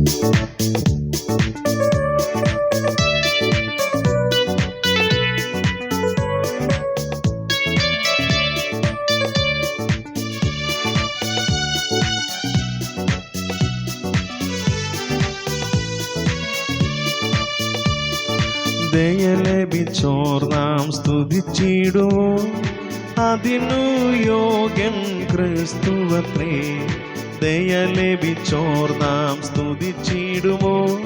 ദയ ലഭിച്ചോർ നാം സ്തുതിച്ചിടുവോ, അതിനു യോഗ്യൻ ക്രിസ്തുവത്രേ. ദയ ലഭിച്ചോർ നാം സ്തുതിച്ചിടുവോ,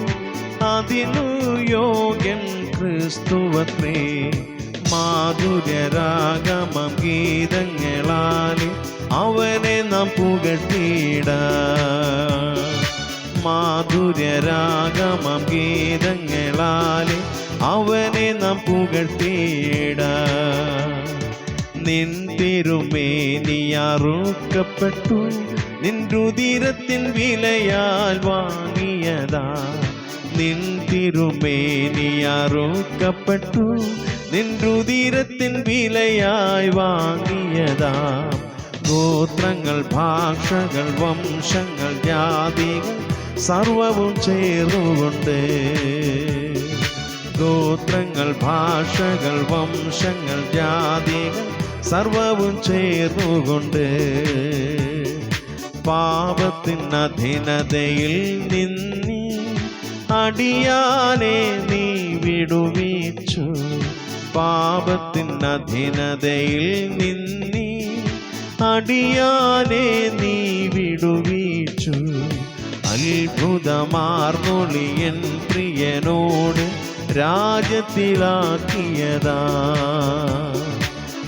അതിനു യോഗ്യൻ ക്രിസ്തുവത്രേ. മാധുര്യരാഗമം ഗീതങ്ങളാലെ അവനെ നാം പുകഴ്ത്തിയിടാം. മാധുര്യരാഗമം ഗീതങ്ങളാലെ അവനെ നാം പുകഴ്ത്തിയിടാം. നിൻ തിരുമേനിയറുക്കപ്പെട്ടു, നിൻ രുധിരത്തിൻ വിലയാൽ വാങ്ങിയതാ. നിൻ തിരുമേനിയറുക്കപ്പെട്ടു, നിൻ രുധിരത്തിൻ വിലയായി വാങ്ങിയതാ. ഗോത്രങ്ങൾ, ഭാഷകൾ, വംശങ്ങൾ, ജാതികൾ സർവവും ചേർന്നുകൊണ്ട്. ഗോത്രങ്ങൾ, ഭാഷകൾ, വംശങ്ങൾ, ജാതികൾ സർവവും ചേർന്നുകൊണ്ട്. പാപത്തിൻ അധീനതയിൽ നിന്നി അടിയാനെ നീ വിടുവിച്ചു. പാപത്തിൻ അധീനതയിൽ നിന്നി അടിയാനെ നീ വിടുവിച്ചു. അത്ഭുതമാർന്നൊളിയൻ പ്രിയനോട് രാജ്യത്തിലാക്കിയതാ.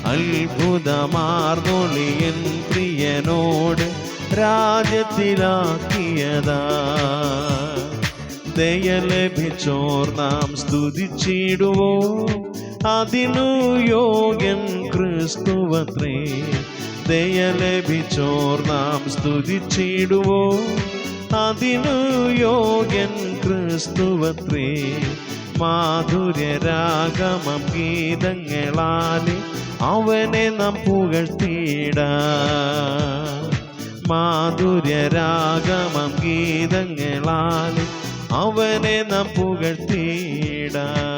അത്ഭുതമാർന്നൊളിയൻ പ്രിയനോട് രാജ്യത്തിലാക്കിയതാ. ദയ ലഭിച്ചോർ നാം സ്തുതിച്ചിടുവോ, അതിനു യോഗ്യൻ ക്രിസ്തുവത്രേ. ദയ ലഭിച്ചോർ നാം സ്തുതിച്ചിടുവോ, അതിനു യോഗ്യൻ ക്രിസ്തുവത്രേ. മാധുര്യരാഗമം ഗീതങ്ങളാലെ അവനെ നാം പുകഴ്ത്തിയിടാം. മാധുര്യരാഗമം ഗീതങ്ങളാലെ അവനെ നാം പുകഴ്ത്തിയിടാം.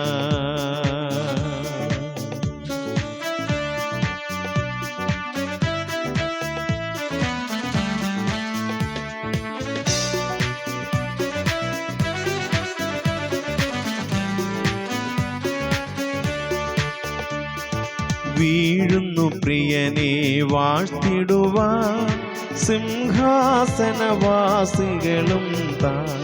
വീഴുന്നു പ്രിയനെ വാഴ്ത്തിടുവാൻ സിംഹാസനവാസികളും താൻ.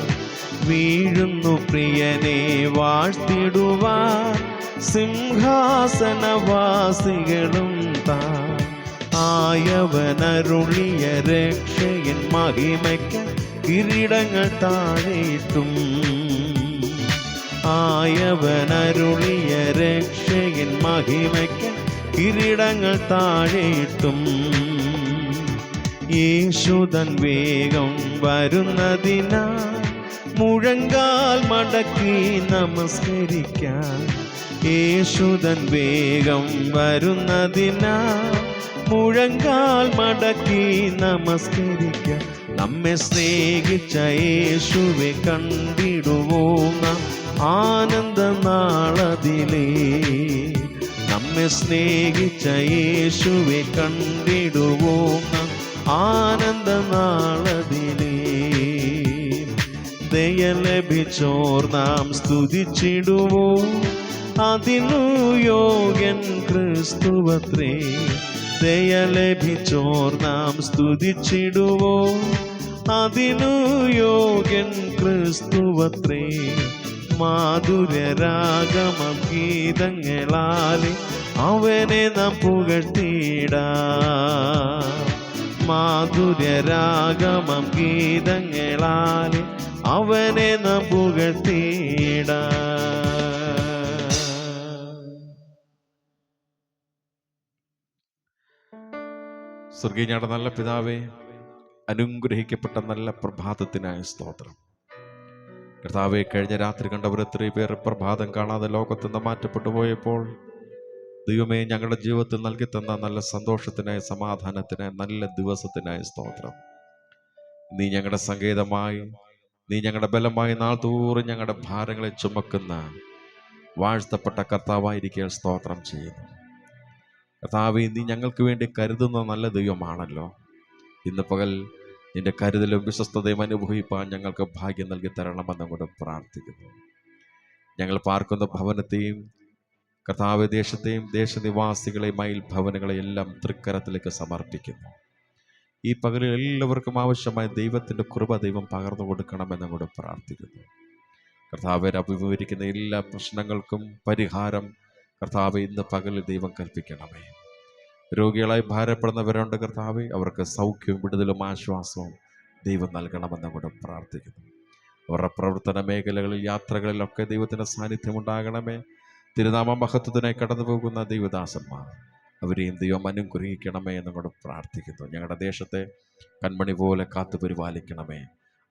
വീഴുന്നു പ്രിയനെ വാഴ്ത്തിടുവാൻ സിംഹാസനവാസികളും താൻ. ആയവനരുളിയ രക്ഷയൻ മഹിമയ്ക്ക് കിരീടങ്ങൾ താഴെയിട്ടും. ആയവനരുളിയ രക്ഷയൻ മഹിമയ്ക്ക് കിരീടങ്ങൾ താഴെയിട്ടും. യേശുതൻ വേഗം വരുന്നതിനാ മുഴങ്കാൽ മടക്കി നമസ്കരിക്കാൻ. യേശുതൻ വേഗം വരുന്നതിനാ മുഴങ്കാൽ മടക്കി നമസ്കരിക്കാൻ. നമ്മെ സ്നേഹിച്ച യേശുവെ കണ്ടിടുവോ നാം ആനന്ദ നാളതിലേ. നമ്മെ സ്നേഹിച്ച യേശുവെ കണ്ടിടുവോ നാം ആനന്ദ നാളതിലേ. ദയ ലഭിച്ചോർ നാം സ്തുതിച്ചിടുവോ, അതിനു യോഗ്യൻ ക്രിസ്തുവത്രേ. ദയ ലഭിച്ചോർ നാം സ്തുതിച്ചിടുവോ, അതിനു യോഗ്യൻ ക്രിസ്തുവത്രേ. മാധുര്യരാഗമം ഗീതങ്ങളാലെ അവനെ നാം പുകഴ്ത്തിയിടാം. മാധുര്യരാഗമം ഗീതങ്ങളാലെ അവനെ നാം പുകഴ്ത്തിയിടാം. സ്വർഗീയയുടെ നല്ല പിതാവേ, അനുഗ്രഹിക്കപ്പെട്ട നല്ല പ്രഭാതത്തിനായ സ്തോത്രം. കർത്താവെ, കഴിഞ്ഞ രാത്രി കണ്ടവർ എത്രയും പേർ പ്രഭാതം കാണാതെ ലോകത്ത് നിന്ന് മാറ്റപ്പെട്ടു പോയപ്പോൾ ദൈവമേ, ഞങ്ങളുടെ ജീവിതത്തിൽ നൽകി തന്ന നല്ല സന്തോഷത്തിനായി, സമാധാനത്തിനായി, നല്ല ദിവസത്തിനായി സ്തോത്രം. നീ ഞങ്ങളുടെ സങ്കേതമായി, നീ ഞങ്ങളുടെ ബലമായി നാൾ തോറും ഞങ്ങളുടെ ഭാരങ്ങളെ ചുമക്കുന്ന വാഴ്ത്തപ്പെട്ട കർത്താവായിരിക്കാൻ സ്തോത്രം ചെയ്യുന്നു. കർത്താവേ, നീ ഞങ്ങൾക്ക് വേണ്ടി കരുതുന്ന നല്ല ദൈവമാണല്ലോ. ഇന്ന് പകൽ നിന്റെ കരുതലും വിശ്വസ്തതയും അനുഭവിപ്പാൻ ഞങ്ങൾക്ക് ഭാഗ്യം നൽകി തരണമെന്ന് കൂടെ പ്രാർത്ഥിക്കുന്നു. ഞങ്ങൾ പാർക്കുന്ന ഭവനത്തെയും കർത്താവ് ദേശത്തെയും ദേശനിവാസികളെയും മയിൽ ഭവനങ്ങളെയും എല്ലാം തൃക്കരത്തിലേക്ക് സമർപ്പിക്കുന്നു. ഈ പകലിൽ എല്ലാവർക്കും ആവശ്യമായ ദൈവത്തിൻ്റെ കൃപ ദൈവം പകർന്നു കൊടുക്കണമെന്ന് കൂടെ പ്രാർത്ഥിക്കുന്നു. കർത്താവ് അഭിമുഖീകരിക്കുന്ന എല്ലാ പ്രശ്നങ്ങൾക്കും പരിഹാരം കർത്താവ് ഇന്ന് പകലിൽ ദൈവം കൽപ്പിക്കണമേ. രോഗികളായി ഭാരപ്പെടുന്നവരുണ്ട് കർത്താവെ, അവർക്ക് സൗഖ്യവും വിടുതലും ആശ്വാസവും ദൈവം നൽകണമെന്ന് കൂടെ പ്രാർത്ഥിക്കുന്നു. അവരുടെ പ്രവർത്തന മേഖലകളിൽ യാത്രകളിലൊക്കെ ദൈവത്തിൻ്റെ സാന്നിധ്യം ഉണ്ടാകണമേ. തിരുനാമ മഹത്വത്തിനായി കടന്നു പോകുന്ന ദൈവദാസന്മാർ അവരെയും ദൈവം അനുഗ്രഹിക്കണമേ എന്നും കൂടെ പ്രാർത്ഥിക്കുന്നു. ഞങ്ങളുടെ ദേശത്തെ കൺമണി പോലെ കാത്തു പരിപാലിക്കണമേ.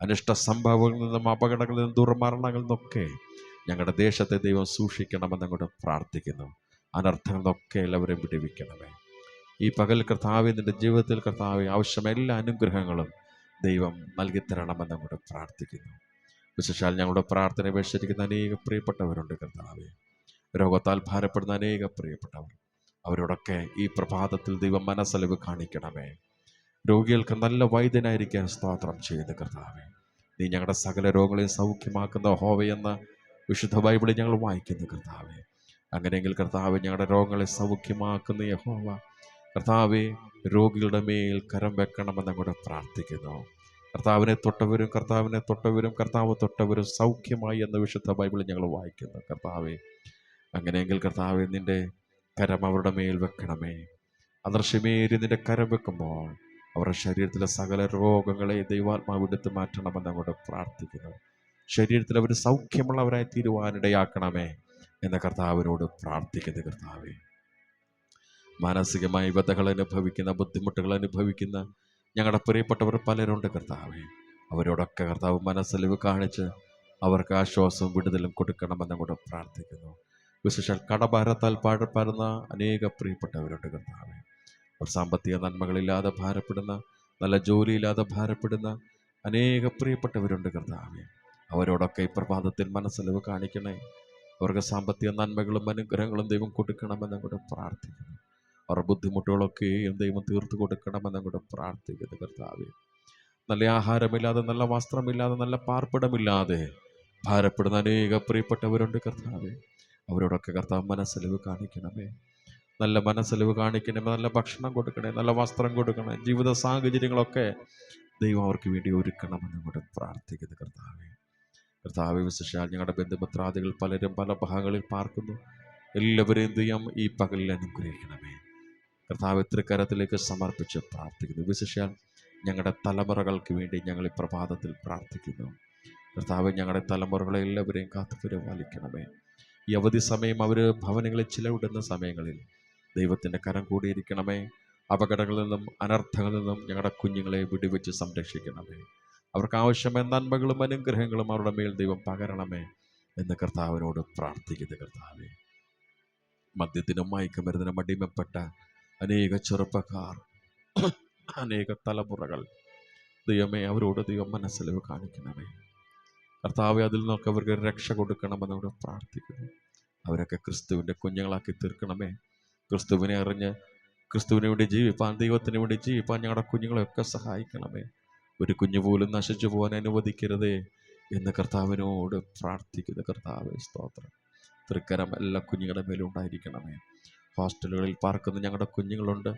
അനിഷ്ട സംഭവങ്ങളിൽ നിന്നും അപകടങ്ങളിൽ നിന്നും ദുർമരണങ്ങളിൽ നിന്നൊക്കെ ഞങ്ങളുടെ ദേശത്തെ ദൈവം സൂക്ഷിക്കണമെന്നും കൂടെ പ്രാർത്ഥിക്കുന്നു. അനർത്ഥങ്ങളിൽ നിന്നൊക്കെ എല്ലാവരെയും വിടുവിക്കണമേ. ഈ പകൽ കർത്താവെ, നിൻ്റെ ജീവിതത്തിൽ കർത്താവെ ആവശ്യമായ എല്ലാ അനുഗ്രഹങ്ങളും ദൈവം നൽകിത്തരണമെന്നും കൂടെ പ്രാർത്ഥിക്കുന്നു. വിശേഷാൽ ഞങ്ങളുടെ പ്രാർത്ഥന അപേക്ഷിച്ചിരിക്കുന്ന അനേക പ്രിയപ്പെട്ടവരുണ്ട് കർത്താവെ. രോഗത്താൽ ഭാരപ്പെടുന്ന അനേക പ്രിയപ്പെട്ടവർ, അവരോടൊക്കെ ഈ പ്രഭാതത്തിൽ ദൈവം മനസ്സലിവ് കാണിക്കണമേ. രോഗികൾക്ക് നല്ല വൈദ്യനായിരിക്കാൻ സ്തോത്രം ചെയ്യുന്ന കർത്താവെ, നീ ഞങ്ങളുടെ സകല രോഗങ്ങളെയും സൗഖ്യമാക്കുന്ന ഹോവയെന്ന വിശുദ്ധ ബൈബിളിൽ ഞങ്ങൾ വായിക്കുന്നു കർത്താവെ. അങ്ങനെയെങ്കിൽ കർത്താവ്, ഞങ്ങളുടെ രോഗങ്ങളെ സൗഖ്യമാക്കുന്ന യഹോവ കർത്താവെ രോഗികളുടെ മേൽ കരം വെക്കണമെന്ന് കൂടെ പ്രാർത്ഥിക്കുന്നു. കർത്താവിനെ തൊട്ടവരും കർത്താവ് തൊട്ടവരും സൗഖ്യമായി എന്ന വിശുദ്ധ ബൈബിളിൽ ഞങ്ങൾ വായിക്കുന്നു കർത്താവെ. അങ്ങനെയെങ്കിൽ കർത്താവെ, നിൻ്റെ കരം അവരുടെ മേൽ വെക്കണമേ. അദൃശ്യമേറി നിൻ്റെ കരം വെക്കുമ്പോൾ അവരുടെ ശരീരത്തിലെ സകല രോഗങ്ങളെ ദൈവാത്മാവ് എടുത്ത് മാറ്റണമെന്ന് അങ്ങോട്ട് പ്രാർത്ഥിക്കുന്നു. ശരീരത്തിൽ അവർ സൗഖ്യമുള്ളവരായി തീരുവാനിടയാക്കണമേ എന്ന കർത്താവിനോട് പ്രാർത്ഥിക്കുന്നു. കർത്താവെ, മാനസികമായി വ്യതകൾ അനുഭവിക്കുന്ന, ബുദ്ധിമുട്ടുകൾ അനുഭവിക്കുന്ന ഞങ്ങളുടെ പ്രിയപ്പെട്ടവർ പലരുണ്ട് കർത്താവെ. അവരോടൊക്കെ കർത്താവ് മനസ്സലിവ് കാണിച്ച് അവർക്ക് ആശ്വാസവും വിടുതലും കൊടുക്കണമെന്ന് കൂടെ പ്രാർത്ഥിക്കുന്നു. വിശേഷാൽ കടഭാരത്താൽ പാഴപ്പെടുന്ന അനേക പ്രിയപ്പെട്ടവരുണ്ട് കർത്താവെ. അവർ സാമ്പത്തിക നന്മകളില്ലാതെ ഭാരപ്പെടുന്ന, നല്ല ജോലിയില്ലാതെ ഭാരപ്പെടുന്ന അനേക പ്രിയപ്പെട്ടവരുണ്ട് കർത്താവെ. അവരോടൊക്കെ ഈ പ്രഭാതത്തിൽ മനസ്സലിവ് കാണിക്കണേ. അവർക്ക് സാമ്പത്തിക നന്മകളും അനുഗ്രഹങ്ങളും ദൈവം കൊടുക്കണമെന്ന് കൂടെ പ്രാർത്ഥിക്കുന്നു. അവരുടെ ബുദ്ധിമുട്ടുകളൊക്കെയും ദൈവം തീർത്തു കൊടുക്കണമെന്ന് കൂടെ പ്രാർത്ഥിക്കുന്നു കർത്താവെ. നല്ല ആഹാരമില്ലാതെ, നല്ല വസ്ത്രമില്ലാതെ, നല്ല പാർപ്പിടമില്ലാതെ ഭാരപ്പെടുന്ന അനേക പ്രിയപ്പെട്ടവരുണ്ട് കർത്താവെ. അവരോടൊക്കെ കർത്താവ് മനസ്സലിവ് കാണിക്കണമേ. നല്ല മനസ്സലിവ് കാണിക്കണമേ. നല്ല ഭക്ഷണം കൊടുക്കണേ, നല്ല വസ്ത്രം കൊടുക്കണേ. ജീവിത സാഹചര്യങ്ങളൊക്കെ ദൈവം അവർക്ക് വേണ്ടി ഒരുക്കണമെന്ന് കൂടെ പ്രാർത്ഥിക്കുന്നു കർത്താവെ. കർത്താവെ, വിശേഷാൽ ഞങ്ങളുടെ ബന്ധുമിത്രാദികൾ പലരും പല ഭാഗങ്ങളിൽ പാർക്കുന്നു. എല്ലാവരെയും ദൈവം ഈ പകലിൽ അനുഗ്രഹിക്കണമേ. കർത്താവ് തൃക്കരത്തിലേക്ക് സമർപ്പിച്ച് പ്രാർത്ഥിക്കുന്നു. വിശേഷാൽ ഞങ്ങളുടെ തലമുറകൾക്ക് വേണ്ടി ഞങ്ങൾ ഈ പ്രഭാതത്തിൽ പ്രാർത്ഥിക്കുന്നു. കർത്താവ്, ഞങ്ങളുടെ തലമുറകളെ എല്ലാവരെയും കാത്തു പരിപാലിക്കണമേ. ഈ അവധി സമയം അവർ ഭവനങ്ങളിൽ ചിലവിടുന്ന സമയങ്ങളിൽ ദൈവത്തിൻ്റെ കരം കൂടിയിരിക്കണമേ. അപകടങ്ങളിൽ നിന്നും അനർത്ഥങ്ങളിൽ നിന്നും ഞങ്ങളുടെ കുഞ്ഞുങ്ങളെ വിടുവിച്ച് സംരക്ഷിക്കണമേ. അവർക്ക് ആവശ്യമായ നന്മകളും അനുഗ്രഹങ്ങളും അവരുടെ മേൽ ദൈവം പകരണമേ എന്ന് കർത്താവിനോട് പ്രാർത്ഥിക്കുന്നു. കർത്താവെ, മദ്യത്തിനും മയക്കുമരുന്നിനും അടിമപ്പെട്ട അനേക ചെറുപ്പക്കാർ, അനേക തലമുറകൾ, ദൈവമേ, അവരോട് ദൈവം മനസ്സലിവ് കാണിക്കണമേ. കർത്താവെ, അതിൽ നിന്നൊക്കെ അവർക്ക് രക്ഷ കൊടുക്കണമെന്നോട് പ്രാർത്ഥിക്കുന്നു. അവരൊക്കെ ക്രിസ്തുവിൻ്റെ കുഞ്ഞുങ്ങളാക്കി തീർക്കണമേ. ക്രിസ്തുവിനെ അറിഞ്ഞ് ക്രിസ്തുവിന് വേണ്ടി ജീവിപ്പാൻ, ദൈവത്തിന് വേണ്ടി ജീവിപ്പാൻ ഞങ്ങളുടെ കുഞ്ഞുങ്ങളെയൊക്കെ സഹായിക്കണമേ. ഒരു കുഞ്ഞു പോലും നശിച്ചു പോകാൻ അനുവദിക്കരുതേ എന്ന് കർത്താവിനോട് പ്രാർത്ഥിക്കുന്നു. കർത്താവെ, സ്തോത്രം. തൃക്കരം എല്ലാ കുഞ്ഞുങ്ങളുടെ മേലും ഉണ്ടായിരിക്കണമേ. ഹോസ്റ്റലുകളിൽ പാർക്കുന്ന ഞങ്ങളുടെ കുഞ്ഞുങ്ങളുണ്ട്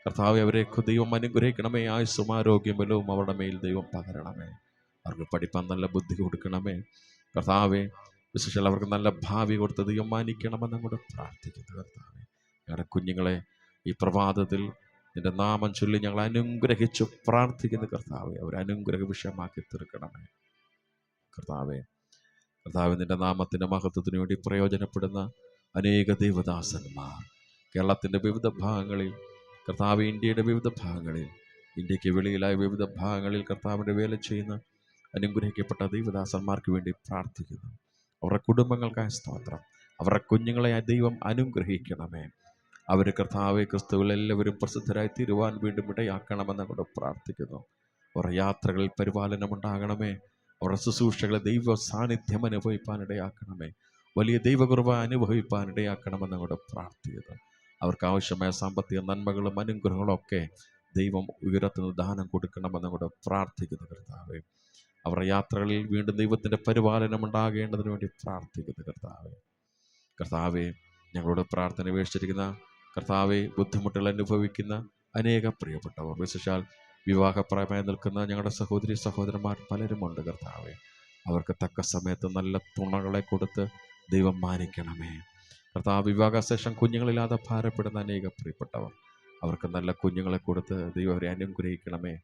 കർത്താവെ, അവരെയൊക്കെ ദൈവം അനുഗ്രഹിക്കണമേ. ആയുസ്സും ആരോഗ്യം ബലവും അവരുടെ മേൽ ദൈവം പകരണമേ. അവർക്ക് പഠിപ്പാൻ നല്ല ബുദ്ധി കൊടുക്കണമേ. കർത്താവെ, വിശേഷം അവർക്ക് നല്ല ഭാവി കൊടുത്ത് ദൈവം മാനിക്കണമെന്നും കൂടെ പ്രാർത്ഥിക്കുന്നു. കർത്താവെ, ഞങ്ങളുടെ കുഞ്ഞുങ്ങളെ ഈ പ്രഭാതത്തിൽ നിന്റെ നാമം ചൊല്ലി ഞങ്ങൾ അനുഗ്രഹിച്ചു പ്രാർത്ഥിക്കുന്നു. കർത്താവെ, അവർ അനുഗ്രഹ വിഷയമാക്കി തീർക്കണമേ. കർത്താവെ, നിന്റെ നാമത്തിൻ്റെ മഹത്വത്തിന് വേണ്ടി പ്രയോജനപ്പെടുന്ന അനേക ദൈവദാസന്മാർ കേരളത്തിൻ്റെ വിവിധ ഭാഗങ്ങളിൽ, കർത്താവ് ഇന്ത്യയുടെ വിവിധ ഭാഗങ്ങളിൽ, ഇന്ത്യക്ക് വെളിയിലായ വിവിധ ഭാഗങ്ങളിൽ കർത്താവിൻ്റെ വേല ചെയ്യുന്ന അനുഗ്രഹിക്കപ്പെട്ട ദൈവദാസന്മാർക്ക് വേണ്ടി പ്രാർത്ഥിക്കുന്നു. അവരുടെ കുടുംബങ്ങൾക്കായ സ്തോത്രം. അവരുടെ കുഞ്ഞുങ്ങളെ ദൈവം അനുഗ്രഹിക്കണമേ. അവർ കർത്താവെ, ക്രിസ്തുവിൽ എല്ലാവരും പ്രസിദ്ധരായി തീരുവാൻ വീണ്ടും ഇടയാക്കണമെന്ന് കൂടെ പ്രാർത്ഥിക്കുന്നു. അവരുടെ യാത്രകളിൽ പരിപാലനമുണ്ടാകണമേ. അവരുടെ ശുശ്രൂഷകളെ ദൈവ സാന്നിധ്യം അനുഭവിപ്പാനിടയാക്കണമേ. വലിയ ദൈവകൃപ അനുഭവിപ്പാനിടയാക്കണമെന്ന് അങ്ങോട്ട് പ്രാർത്ഥിക്കുന്നു. അവർക്ക് ആവശ്യമായ സാമ്പത്തിക നന്മകളും അനുഗ്രഹങ്ങളും ഒക്കെ ദൈവം ഉയരത്തുന്ന ദാനം കൊടുക്കണമെന്ന് അങ്ങോട്ട് പ്രാർത്ഥിക്കുന്നു കർത്താവേ. അവരുടെ യാത്രകളിൽ വീണ്ടും ദൈവത്തിൻ്റെ പരിപാലനം ഉണ്ടാകേണ്ടതിന് വേണ്ടി പ്രാർത്ഥിക്കുന്നു കർത്താവേ. കർത്താവെ, ഞങ്ങളോട് പ്രാർത്ഥന ഉപേക്ഷിച്ചിരിക്കുന്ന കർത്താവെ, ബുദ്ധിമുട്ടുകൾ അനുഭവിക്കുന്ന അനേക പ്രിയപ്പെട്ടവർ, വിശേഷാൽ വിവാഹപ്രായമായി നിൽക്കുന്ന ഞങ്ങളുടെ സഹോദരി സഹോദരന്മാർ പലരുമുണ്ട് കർത്താവെ. അവർക്ക് തക്ക സമയത്ത് നല്ല തുണകളെ കൊടുത്ത് ദൈവം മാനിക്കണമേ കർത്താവ്. വിവാഹശേഷം കുഞ്ഞുങ്ങളില്ലാതെ ഭാരപ്പെടുന്ന അനേക പ്രിയപ്പെട്ടവർ, അവർക്ക് നല്ല കുഞ്ഞുങ്ങളെ കൊടുത്ത് ദൈവം അവരെ അനുഗ്രഹിക്കണമേ.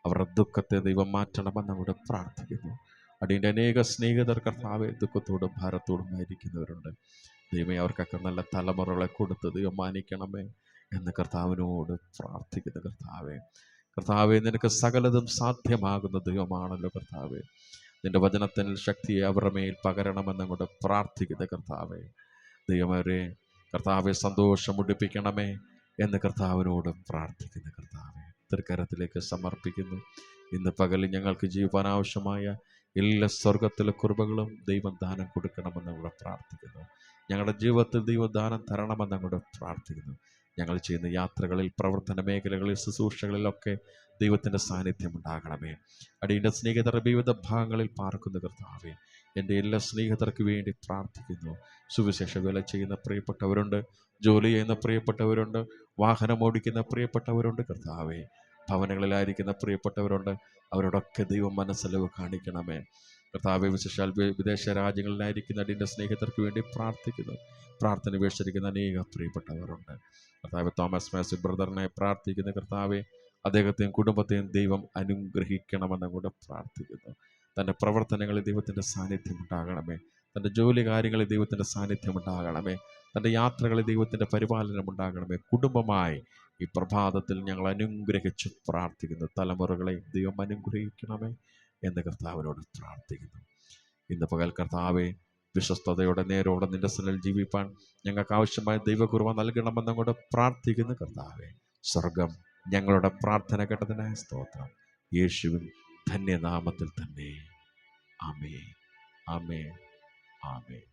അവരുടെ ദുഃഖത്തെ ദൈവം മാറ്റണമെന്ന് അങ്ങോട്ട് പ്രാർത്ഥിക്കുന്നു. അടിയൻ്റെ അനേക സ്നേഹിതർ കർത്താവെ ദുഃഖത്തോടും ഭാരത്തോടും ആയിരിക്കുന്നവരുണ്ട്. ദൈവമേ, അവർക്കൊക്കെ നല്ല തലമുറകളെ കൊടുത്ത് ദൈവം മാനിക്കണമേ എന്ന് കർത്താവിനോട് പ്രാർത്ഥിക്കുന്നു കർത്താവെ. കർത്താവെ, നിനക്ക് സകലതും സാധ്യമാകുന്ന ദൈവമാണല്ലോ കർത്താവെ. നിന്റെ വചനത്തിൽ ശക്തിയെ അവരുടെ മേൽ പകരണമെന്നങ്ങോട്ട് പ്രാർത്ഥിക്കുന്ന കർത്താവെ. ദൈവമേ, കർത്താവെ സന്തോഷം ഉടിപ്പിക്കണമേ എന്ന് കർത്താവിനോട് പ്രാർത്ഥിക്കുന്ന കർത്താവെ. തൃക്കരത്തിലേക്ക് സമർപ്പിക്കുന്നു. ഇന്ന് പകലിൽ ഞങ്ങൾക്ക് ജീവിക്കാൻ ആവശ്യമായ എല്ലാ സ്വർഗത്തിലെ കൃപകളും ദൈവം ദാനം കൊടുക്കണമെന്ന് ഇവിടെ പ്രാർത്ഥിക്കുന്നു. ഞങ്ങളുടെ ജീവിതത്തിൽ ദൈവദാനം തരണമെന്ന് അങ്ങോട്ട് പ്രാർത്ഥിക്കുന്നു. ഞങ്ങൾ ചെയ്യുന്ന യാത്രകളിൽ, പ്രവർത്തന മേഖലകളിൽ, ശുശ്രൂഷകളിലൊക്കെ ദൈവത്തിൻ്റെ സാന്നിധ്യം ഉണ്ടാകണമേ. അടിയൻ്റെ സ്നേഹിതർ വിവിധ ഭാഗങ്ങളിൽ പാർക്കുന്ന കർത്താവേ, എൻ്റെ എല്ലാ സ്നേഹിതർക്ക് വേണ്ടി പ്രാർത്ഥിക്കുന്നു. സുവിശേഷ വേല ചെയ്യുന്ന പ്രിയപ്പെട്ടവരുണ്ട്, ജോലി ചെയ്യുന്ന പ്രിയപ്പെട്ടവരുണ്ട്, വാഹനം ഓടിക്കുന്ന പ്രിയപ്പെട്ടവരുണ്ട് കർത്താവേ, ഭവനങ്ങളിലായിരിക്കുന്ന പ്രിയപ്പെട്ടവരുണ്ട്. അവരോടൊക്കെ ദൈവം മനസ്സലവ് കാണിക്കണമേ കർത്താവെ. വിശേഷാൽ വിദേശ രാജ്യങ്ങളിലായിരിക്കുന്ന അടിയൻ്റെ സ്നേഹിതർക്ക് വേണ്ടി പ്രാർത്ഥിക്കുന്നു. പ്രാർത്ഥന ഉപേക്ഷിച്ചിരിക്കുന്ന അനേക പ്രിയപ്പെട്ടവരുണ്ട് കർത്താവെ. തോമസ് മാത്യു ബ്രദറിനെ പ്രാർത്ഥിക്കുന്ന കർത്താവെ, അദ്ദേഹത്തെയും കുടുംബത്തെയും ദൈവം അനുഗ്രഹിക്കണമെന്ന് കൂടെ പ്രാർത്ഥിക്കുന്നു. തൻ്റെ പ്രവർത്തനങ്ങളിൽ ദൈവത്തിൻ്റെ സാന്നിധ്യം ഉണ്ടാകണമേ. തൻ്റെ ജോലി കാര്യങ്ങളിൽ ദൈവത്തിൻ്റെ സാന്നിധ്യം ഉണ്ടാകണമേ. തൻ്റെ യാത്രകളിൽ ദൈവത്തിൻ്റെ പരിപാലനം ഉണ്ടാകണമേ. കുടുംബമായി ഈ പ്രഭാതത്തിൽ ഞങ്ങൾ അനുഗ്രഹിച്ച് പ്രാർത്ഥിക്കുന്നു. തലമുറകളെ ദൈവം അനുഗ്രഹിക്കണമേ എന്ന് കർത്താവിനോട് പ്രാർത്ഥിക്കുന്നു. ഇന്ന് പകൽ കർത്താവെ, വിശ്വസ്തയോടെ നേരോടെ നിന്റെ സന്നിധിയിൽ ജീവിപ്പാൻ ഞങ്ങൾക്ക് ആവശ്യമായ ദൈവകൃപ നൽകണമെന്നങ്ങോട്ട് പ്രാർത്ഥിക്കുന്നു കർത്താവെ. സ്വർഗം ഞങ്ങളുടെ പ്രാർത്ഥന കേട്ടതിനായ സ്തോത്രം. യേശുവിൻ ധന്യനാമത്തിൽ തന്നെ. ആമേൻ, ആമേൻ, ആമേൻ.